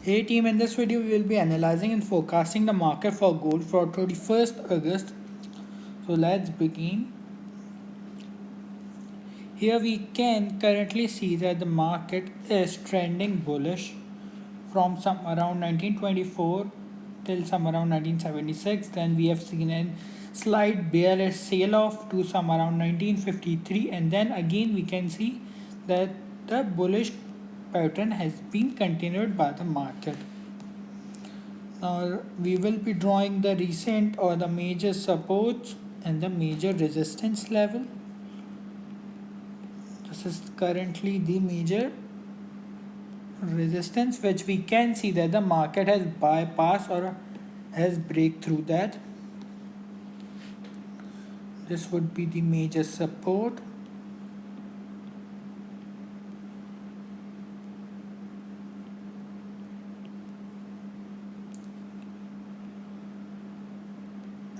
Hey team, in this video we will be analyzing and forecasting the market for gold for 31st August. So let's begin. Here we can currently see that the market is trending bullish from some around 1924 till some around 1976. Then we have seen a slight bearish sell off to some around 1953, and then again we can see that the bullish pattern has been continued by the market. Now we will be drawing the recent or the major supports and the major resistance level. This is currently the major resistance, which we can see that the market has bypassed or has break through that. This would be the major support.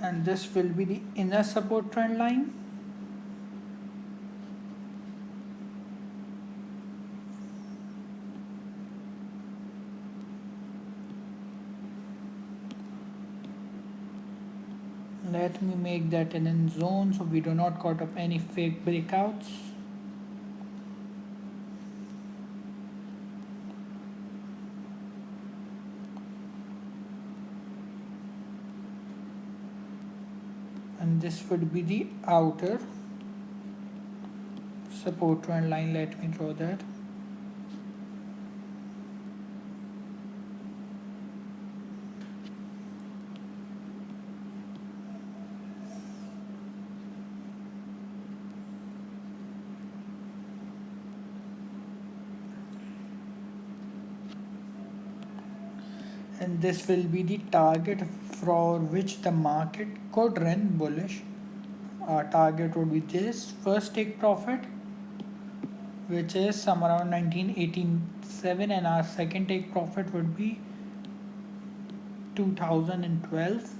And this will be the inner support trend line. Let me make that in zone so we do not caught up any fake breakouts. And this would be the outer support trend line. Let me draw that. And this will be the target for which the market could run bullish. Our target would be this first take profit, which is some around 1987, and our second take profit would be 2012.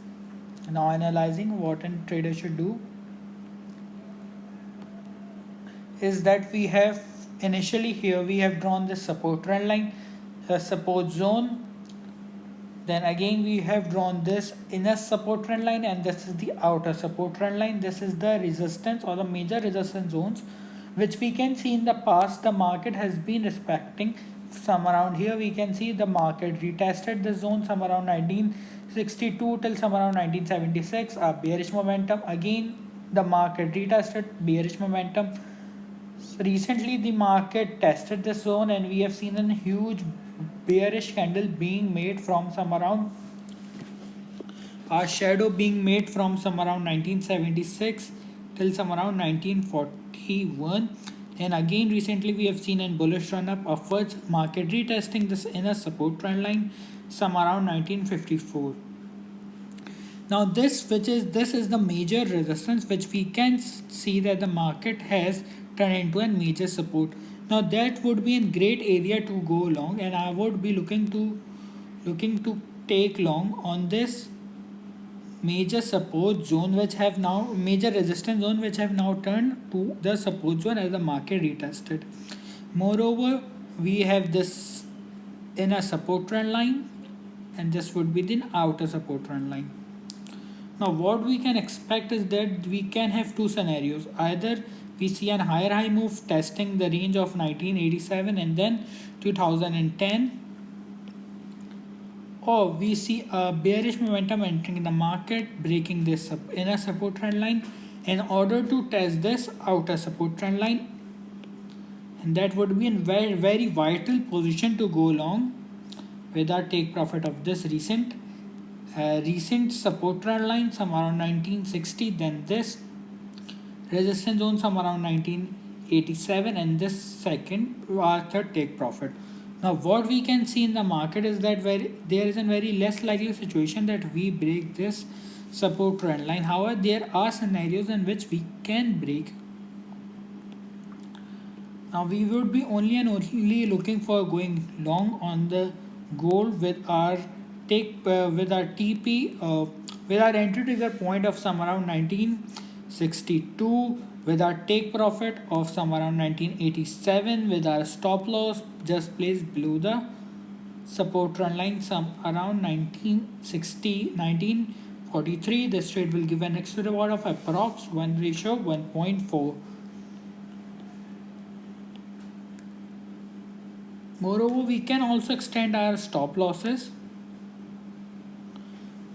Now analyzing what a trader should do is that we have initially here we have drawn the support trend line, a support zone. Then again we have drawn this inner support trend line, and this is the outer support trend line. This is the resistance or the major resistance zones, which we can see in the past the market has been respecting. Some around here we can see the market retested the zone some around 1962 till some around 1976, a bearish momentum. Again the market retested bearish momentum. So recently the market tested the zone, and we have seen a huge bearish candle being made from some around shadow being made from some around 1976 till some around 1941. And again recently we have seen a bullish run up upwards, market retesting this inner support trend line some around 1954. Now this is the major resistance, which we can see that the market has turned into a major support. Now that would be a great area to go long, and I would be looking to take long on this major support zone, which have now major resistance zone, which have now turned to the support zone as the market retested. Moreover, we have this inner support trend line, and this would be the outer support trend line. Now what we can expect is that we can have two scenarios. Either we see an higher high move testing the range of 1987 and then 2010, or we see a bearish momentum entering the market, breaking this inner support trend line in order to test this outer support trend line, and that would be a very very vital position to go long with our take profit of this recent support trend line some around 1960, then this resistance zone some around 1987, and this second or third take profit. Now what we can see in the market is that there is a very less likely situation that we break this support trend line. However, there are scenarios in which we can break. Now we would be only and only looking for going long on the gold with our with our TP with our entry trigger point of some around 1962, with our take profit of some around 1987, with our stop loss just placed below the support trend line some around 1960 1943. This trade will give an extra reward of approx 1:1.4. Moreover, we can also extend our stop losses.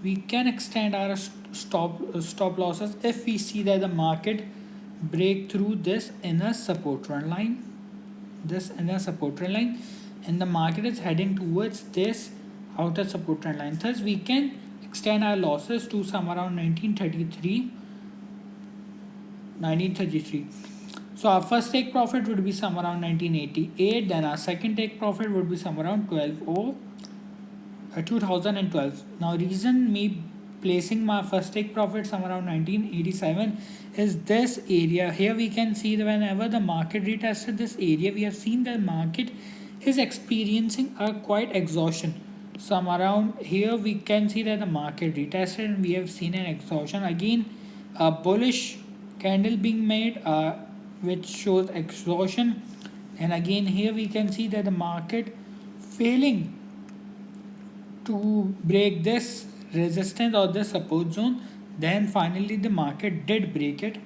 We can extend our stop losses if we see that the market break through this inner support trend line. And the market is heading towards this outer support trend line. Thus, we can extend our losses to some around 1933. So our first take profit would be some around 1988. Then our second take profit would be some around 2012. Now, reason me placing my first take profit somewhere around 1987 is this area. Here we can see that whenever the market retested this area, we have seen the market is experiencing a quite exhaustion. Some around here we can see that the market retested and we have seen an exhaustion. Again, a bullish candle being made, which shows exhaustion. And again here we can see that the market failing to break this resistance or the support zone. Then finally the market did break it.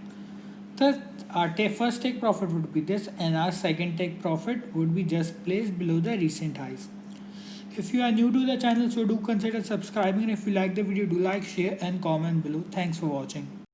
Thus our first take profit would be this, and our second take profit would be just placed below the recent highs. If you are new to the channel, so do consider subscribing, and if you like the video, do like, share and comment below. Thanks for watching.